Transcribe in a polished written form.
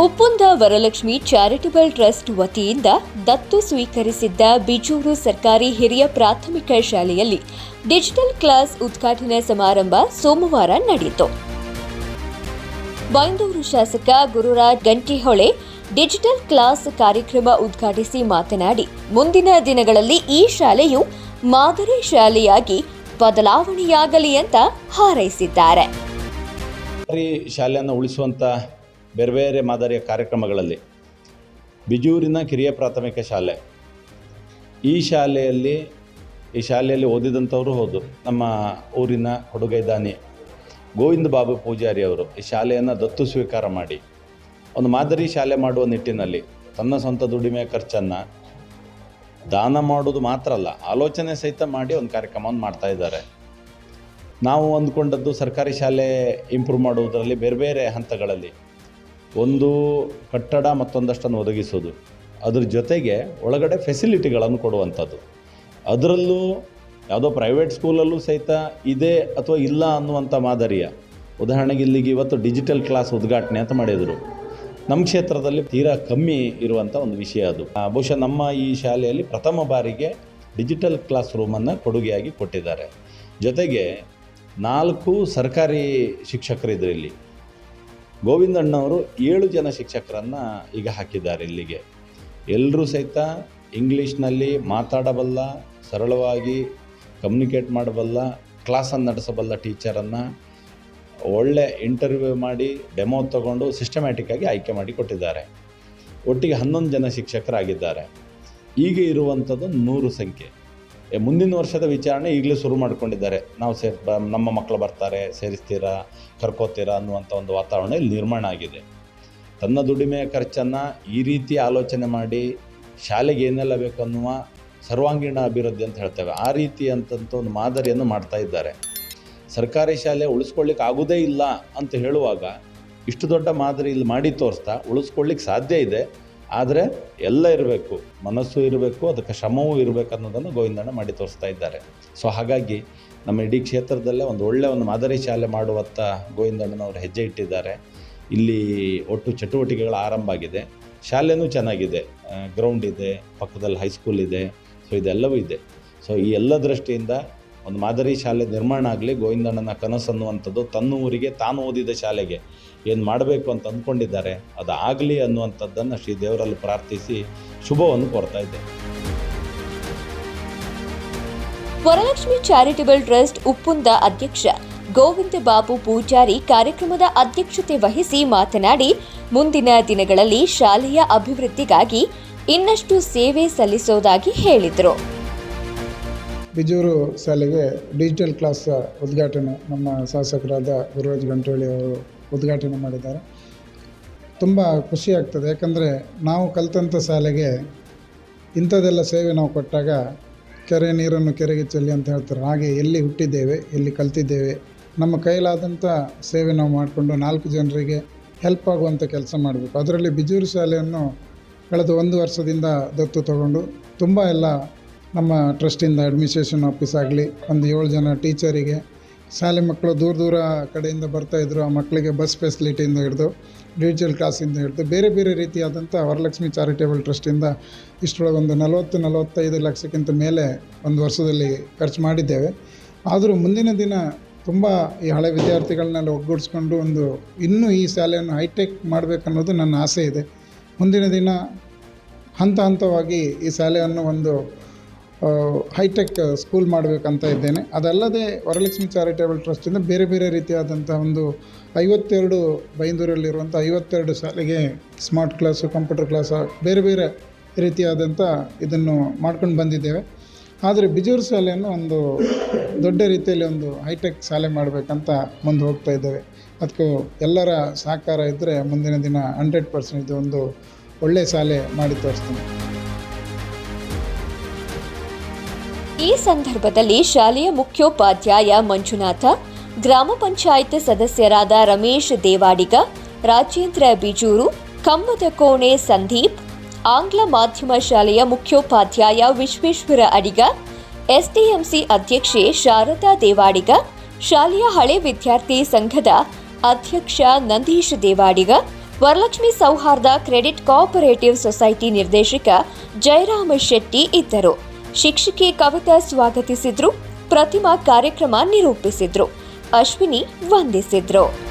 Uppunda Varalakshmi charitable trust ವತಿಯಿಂದ ದತ್ತು ಸ್ವೀಕರಿಸಿದ್ದ ಬಿಜೂರು ಸರ್ಕಾರಿ ಹಿರಿಯ ಪ್ರಾಥಮಿಕ ಶಾಲೆಯಲ್ಲಿ ಡಿಜಿಟಲ್ ಕ್ಲಾಸ್ ಉದ್ಘಾಟನಾ ಸಮಾರಂಭ ಸೋಮವಾರ ನಡೆಯಿತು. ಬೈಂದೂರು ಶಾಸಕ ಗುರುರಾಜ್ ಗಂಟಿಹೊಳೆ ಡಿಜಿಟಲ್ ಕ್ಲಾಸ್ ಕಾರ್ಯಕ್ರಮ ಉದ್ಘಾಟಿಸಿ ಮಾತನಾಡಿ, ಮುಂದಿನ ದಿನಗಳಲ್ಲಿ ಈ ಶಾಲೆಯು ಮಾದರಿ ಶಾಲೆಯಾಗಿ ಬದಲಾವಣೆಯಾಗಲಿ ಅಂತ ಹಾರೈಸಿದ್ದಾರೆ. ಶಾಲೆಯನ್ನು ಉಳಿಸುವಂಥ ಬೇರೆ ಬೇರೆ ಮಾದರಿಯ ಕಾರ್ಯಕ್ರಮಗಳಲ್ಲಿ ಬಿಜೂರಿನ ಕಿರಿಯ ಪ್ರಾಥಮಿಕ ಶಾಲೆ, ಈ ಶಾಲೆಯಲ್ಲಿ ಓದಿದಂಥವರು ಹೌದು. ನಮ್ಮ ಊರಿನ ಕೊಡುಗೈ ದಾನಿ ಗೋವಿಂದ ಬಾಬು ಪೂಜಾರಿ ಅವರು ಈ ಶಾಲೆಯನ್ನು ದತ್ತು ಸ್ವೀಕಾರ ಮಾಡಿ ಒಂದು ಮಾದರಿ ಶಾಲೆ ಮಾಡುವ ನಿಟ್ಟಿನಲ್ಲಿ ತನ್ನ ಸ್ವಂತ ದುಡಿಮೆಯ ಖರ್ಚನ್ನು ದಾನ ಮಾಡೋದು ಮಾತ್ರ ಅಲ್ಲ, ಆಲೋಚನೆ ಸಹಿತ ಮಾಡಿ ಒಂದು ಕಾರ್ಯಕ್ರಮವನ್ನು ಮಾಡ್ತಾಯಿದ್ದಾರೆ. ನಾವು ಅಂದ್ಕೊಂಡದ್ದು ಸರ್ಕಾರಿ ಶಾಲೆ ಇಂಪ್ರೂವ್ ಮಾಡುವುದರಲ್ಲಿ ಬೇರೆ ಬೇರೆ ಹಂತಗಳಲ್ಲಿ ಒಂದು ಕಟ್ಟಡ ಮತ್ತೊಂದಷ್ಟನ್ನು ಒದಗಿಸೋದು, ಅದ್ರ ಜೊತೆಗೆ ಒಳಗಡೆ ಫೆಸಿಲಿಟಿಗಳನ್ನು ಕೊಡುವಂಥದ್ದು. ಅದರಲ್ಲೂ ಯಾವುದೋ ಪ್ರೈವೇಟ್ ಸ್ಕೂಲಲ್ಲೂ ಸಹಿತ ಇದೆ ಅಥವಾ ಇಲ್ಲ ಅನ್ನುವಂಥ ಮಾದರಿಯ ಉದಾಹರಣೆಗೆ ಇಲ್ಲಿಗೆ ಇವತ್ತು ಡಿಜಿಟಲ್ ಕ್ಲಾಸ್ ಉದ್ಘಾಟನೆ ಅಂತ ಮಾಡಿದರು. ನಮ್ಮ ಕ್ಷೇತ್ರದಲ್ಲಿ ತೀರಾ ಕಮ್ಮಿ ಇರುವಂಥ ಒಂದು ವಿಷಯ ಅದು. ಬಹುಶಃ ನಮ್ಮ ಈ ಶಾಲೆಯಲ್ಲಿ ಪ್ರಥಮ ಬಾರಿಗೆ ಡಿಜಿಟಲ್ ಕ್ಲಾಸ್ ರೂಮನ್ನು ಕೊಡುಗೆಯಾಗಿ ಕೊಟ್ಟಿದ್ದಾರೆ. ಜೊತೆಗೆ 4 ಸರ್ಕಾರಿ ಶಿಕ್ಷಕರಿದ್ದರು ಇಲ್ಲಿ. ಗೋವಿಂದಣ್ಣವರು 7 ಜನ ಶಿಕ್ಷಕರನ್ನು ಈಗ ಹಾಕಿದ್ದಾರೆ ಇಲ್ಲಿಗೆ. ಎಲ್ಲರೂ ಸಹಿತ ಇಂಗ್ಲೀಷ್ನಲ್ಲಿ ಮಾತಾಡಬಲ್ಲ, ಸರಳವಾಗಿ ಕಮ್ಯುನಿಕೇಟ್ ಮಾಡಬಲ್ಲ, ಕ್ಲಾಸನ್ನು ನಡೆಸಬಲ್ಲ ಟೀಚರನ್ನು ಒಳ್ಳೆ ಇಂಟರ್ವ್ಯೂ ಮಾಡಿ ಡೆಮೋ ತಗೊಂಡು ಸಿಸ್ಟಮ್ಯಾಟಿಕ್ಕಾಗಿ ಆಯ್ಕೆ ಮಾಡಿ ಕೊಟ್ಟಿದ್ದಾರೆ. ಒಟ್ಟಿಗೆ 11 ಜನ ಶಿಕ್ಷಕರಾಗಿದ್ದಾರೆ. ಈಗ ಇರುವಂಥದ್ದು 100 ಸಂಖ್ಯೆ. ಮುಂದಿನ ವರ್ಷದ ವಿಚಾರಣೆ ಈಗಲೇ ಶುರು ಮಾಡಿಕೊಂಡಿದ್ದಾರೆ. ನಾವು ನಮ್ಮ ಮಕ್ಕಳು ಬರ್ತಾರೆ, ಸೇರಿಸ್ತೀರಾ, ಕರ್ಕೋತೀರಾ ಅನ್ನುವಂಥ ಒಂದು ವಾತಾವರಣ ಇಲ್ಲಿ ನಿರ್ಮಾಣ ಆಗಿದೆ. ತನ್ನ ದುಡಿಮೆಯ ಖರ್ಚನ್ನು ಈ ರೀತಿ ಆಲೋಚನೆ ಮಾಡಿ ಶಾಲೆಗೆ ಏನೆಲ್ಲ ಬೇಕು ಅನ್ನುವ ಸರ್ವಾಂಗೀಣ ಅಭಿವೃದ್ಧಿ ಅಂತ ಹೇಳ್ತೇವೆ, ಆ ರೀತಿ ಅಂತಂತ ಒಂದು ಮಾದರಿಯನ್ನು ಮಾಡ್ತಾ ಇದ್ದಾರೆ. ಸರ್ಕಾರಿ ಶಾಲೆ ಉಳಿಸ್ಕೊಳ್ಳಿಕ್ಕೆ ಆಗೋದೇ ಇಲ್ಲ ಅಂತ ಹೇಳುವಾಗ ಇಷ್ಟು ದೊಡ್ಡ ಮಾದರಿ ಇಲ್ಲಿ ಮಾಡಿ ತೋರಿಸ್ತಾ ಉಳಿಸ್ಕೊಳ್ಳಿಕ್ಕೆ ಸಾಧ್ಯ ಇದೆ. ಆದರೆ ಎಲ್ಲ ಇರಬೇಕು, ಮನಸ್ಸು ಇರಬೇಕು, ಅದಕ್ಕೆ ಶ್ರಮವೂ ಇರಬೇಕು ಅನ್ನೋದನ್ನು ಗೋವಿಂದಣ್ಣ ಮಾಡಿ ತೋರಿಸ್ತಾ ಇದ್ದಾರೆ. ಸೊ ಹಾಗಾಗಿ ನಮ್ಮ ಇಡೀ ಕ್ಷೇತ್ರದಲ್ಲೇ ಒಂದು ಮಾದರಿ ಶಾಲೆ ಮಾಡುವತ್ತ ಗೋವಿಂದಣ್ಣನವರು ಹೆಜ್ಜೆ ಇಟ್ಟಿದ್ದಾರೆ. ಇಲ್ಲಿ ಒಟ್ಟು ಚಟುವಟಿಕೆಗಳ ಆರಂಭ ಆಗಿದೆ. ಶಾಲೆನೂ ಚೆನ್ನಾಗಿದೆ, ಗ್ರೌಂಡ್ ಇದೆ, ಪಕ್ಕದಲ್ಲಿ ಹೈಸ್ಕೂಲ್ ಇದೆ, ಸೊ ಇದೆಲ್ಲವೂ ಇದೆ. ಸೊ ಈ ಎಲ್ಲ ದೃಷ್ಟಿಯಿಂದ ಒಂದು ಮಾದರಿ ಶಾಲೆ ನಿರ್ಮಾಣ ಆಗಲಿ. ಗೋವಿಂದಣ್ಣನ ಕನಸು ಅನ್ನುವಂಥದ್ದು ತನ್ನ ಊರಿಗೆ ತಾನು ಓದಿದ ಶಾಲೆಗೆ ಏನು ಮಾಡಬೇಕು ಅಂತ ಅಂದ್ಕೊಂಡಿದ್ದಾರೆ ಅದು ಆಗಲಿ ಅನ್ನುವಂಥದ್ದನ್ನು ಶ್ರೀ ದೇವರಲ್ಲಿ ಪ್ರಾರ್ಥಿಸಿ ಶುಭವನ್ನು ಕೋರ್ತಾ ಇದ್ದೇನೆ. ವರಲಕ್ಷ್ಮಿ ಚಾರಿಟಬಲ್ ಟ್ರಸ್ಟ್ ಉಪ್ಪುಂದ ಅಧ್ಯಕ್ಷ ಗೋವಿಂದ ಬಾಬು ಪೂಜಾರಿ ಕಾರ್ಯಕ್ರಮದ ಅಧ್ಯಕ್ಷತೆ ವಹಿಸಿ ಮಾತನಾಡಿ, ಮುಂದಿನ ದಿನಗಳಲ್ಲಿ ಶಾಲೆಯ ಅಭಿವೃದ್ಧಿಗಾಗಿ ಇನ್ನಷ್ಟು ಸೇವೆ ಸಲ್ಲಿಸೋದಾಗಿ ಹೇಳಿದರು. ಬಿಜೂರು ಶಾಲೆಗೆ ಡಿಜಿಟಲ್ ಕ್ಲಾಸ್ ಉದ್ಘಾಟನೆ ನಮ್ಮ ಶಾಸಕರಾದ ಗುರುರಾಜ್ ಗಂಟಿಹೊಳೆ ಅವರು ಉದ್ಘಾಟನೆ ಮಾಡಿದ್ದಾರೆ. ತುಂಬ ಖುಷಿಯಾಗ್ತದೆ. ಯಾಕಂದರೆ ನಾವು ಕಲಿತಂಥ ಶಾಲೆಗೆ ಇಂಥದ್ದೆಲ್ಲ ಸೇವೆ ನಾವು ಕೊಟ್ಟಾಗ ಕೆರೆ ನೀರನ್ನು ಕೆರೆಗೆ ಚೆಲ್ಲಿ ಅಂತ ಹೇಳ್ತಾರೆ. ಹಾಗೆ ಎಲ್ಲಿ ಹುಟ್ಟಿದ್ದೇವೆ, ಎಲ್ಲಿ ಕಲ್ತಿದ್ದೇವೆ, ನಮ್ಮ ಕೈಲಾದಂಥ ಸೇವೆ ನಾವು ಮಾಡಿಕೊಂಡು 4 ಜನರಿಗೆ ಹೆಲ್ಪ್ ಆಗುವಂಥ ಕೆಲಸ ಮಾಡಬೇಕು. ಅದರಲ್ಲಿ ಬಿಜೂರು ಶಾಲೆಯನ್ನು ಕಳೆದ 1 ವರ್ಷದಿಂದ ದತ್ತು ತಗೊಂಡು ತುಂಬ ಎಲ್ಲ ನಮ್ಮ ಟ್ರಸ್ಟಿಂದ ಅಡ್ಮಿನಿಸ್ಟ್ರೇಷನ್ ಆಫೀಸ್ ಆಗಲಿ, ಒಂದು 7 ಜನ ಟೀಚರಿಗೆ, ಶಾಲೆ ಮಕ್ಕಳು ದೂರ ಕಡೆಯಿಂದ ಬರ್ತಾಯಿದ್ರು, ಆ ಮಕ್ಕಳಿಗೆ ಬಸ್ ಫೆಸಿಲಿಟಿಯಿಂದ ಹಿಡಿದು ಡಿಜಿಟಲ್ ಕ್ಲಾಸಿಂದ ಹಿಡಿದು ಬೇರೆ ಬೇರೆ ರೀತಿಯಾದಂಥ ವರಲಕ್ಷ್ಮಿ ಚಾರಿಟೇಬಲ್ ಟ್ರಸ್ಟಿಂದ ಇಷ್ಟರೊಳಗೆ ಒಂದು 40-45 ಲಕ್ಷಕ್ಕಿಂತ ಮೇಲೆ ಒಂದು ವರ್ಷದಲ್ಲಿ ಖರ್ಚು ಮಾಡಿದ್ದೇವೆ. ಆದರೂ ಮುಂದಿನ ದಿನ ತುಂಬ ಈ ಹಳೆ ವಿದ್ಯಾರ್ಥಿಗಳನ್ನೆಲ್ಲ ಒಗ್ಗೂಡಿಸ್ಕೊಂಡು ಇನ್ನೂ ಈ ಶಾಲೆಯನ್ನು ಹೈಟೆಕ್ ಮಾಡಬೇಕನ್ನೋದು ನನ್ನ ಆಸೆ ಇದೆ. ಮುಂದಿನ ದಿನ ಹಂತವಾಗಿ ಈ ಶಾಲೆಯನ್ನು ಒಂದು ಹೈಟೆಕ್ ಸ್ಕೂಲ್ ಮಾಡಬೇಕಂತ ಇದ್ದೇನೆ. ಅದಲ್ಲದೆ ವರಲಕ್ಷ್ಮಿ ಚಾರಿಟೇಬಲ್ ಟ್ರಸ್ಟಿಂದ ಬೇರೆ ಬೇರೆ ರೀತಿಯಾದಂಥ 52 ಬೈಂದೂರಲ್ಲಿರುವಂಥ 52 ಶಾಲೆಗೆ ಸ್ಮಾರ್ಟ್ ಕ್ಲಾಸು, ಕಂಪ್ಯೂಟರ್ ಕ್ಲಾಸು, ಬೇರೆ ಬೇರೆ ರೀತಿಯಾದಂಥ ಇದನ್ನು ಮಾಡ್ಕೊಂಡು ಬಂದಿದ್ದೇವೆ. ಆದರೆ ಬಿಜೂರು ಶಾಲೆಯನ್ನು ದೊಡ್ಡ ರೀತಿಯಲ್ಲಿ ಹೈಟೆಕ್ ಶಾಲೆ ಮಾಡಬೇಕಂತ ಮುಂದೆ ಹೋಗ್ತಾ ಇದ್ದೇವೆ. ಅದಕ್ಕೂ ಎಲ್ಲರ ಸಹಕಾರ ಇದ್ದರೆ ಮುಂದಿನ ದಿನ 100% ಇದು ಒಳ್ಳೆಯ ಶಾಲೆ ಮಾಡಿ ತೋರಿಸ್ತೀನಿ. ಈ ಸಂದರ್ಭದಲ್ಲಿ ಶಾಲೆಯ ಮುಖ್ಯೋಪಾಧ್ಯಾಯ ಮಂಜುನಾಥ, ಗ್ರಾಮ ಪಂಚಾಯತ್ ಸದಸ್ಯರಾದ ರಮೇಶ್ ದೇವಾಡಿಗ, ರಾಜೇಂದ್ರ ಬಿಜೂರು, ಕಮ್ಮದ ಕೋಣೆ ಸಂದೀಪ್, ಆಂಗ್ಲ ಮಾಧ್ಯಮ ಶಾಲೆಯ ಮುಖ್ಯೋಪಾಧ್ಯಾಯ ವಿಶ್ವೇಶ್ವರ ಅಡಿಗ, ಎಸ್ಡಿಎಂಸಿ ಅಧ್ಯಕ್ಷೆ ಶಾರದಾ ದೇವಾಡಿಗ, ಶಾಲೆಯ ಹಳೆ ವಿದ್ಯಾರ್ಥಿ ಸಂಘದ ಅಧ್ಯಕ್ಷ ನಂದೀಶ್ ದೇವಾಡಿಗ, ವರಲಕ್ಷ್ಮಿ ಸೌಹಾರ್ದ ಕ್ರೆಡಿಟ್ ಕೋಆಪರೇಟಿವ್ ಸೊಸೈಟಿ ನಿರ್ದೇಶಕ ಜಯರಾಮ ಶೆಟ್ಟಿ ಇದ್ದರು. ಶಿಕ್ಷಕಿ ಕವಿತಾ ಸ್ವಾಗತಿಸಿದ್ರು. ಪ್ರತಿಮಾ ಕಾರ್ಯಕ್ರಮ ನಿರೂಪಿಸಿದ್ರು. ಅಶ್ವಿನಿ ವಂದಿಸಿದ್ರು.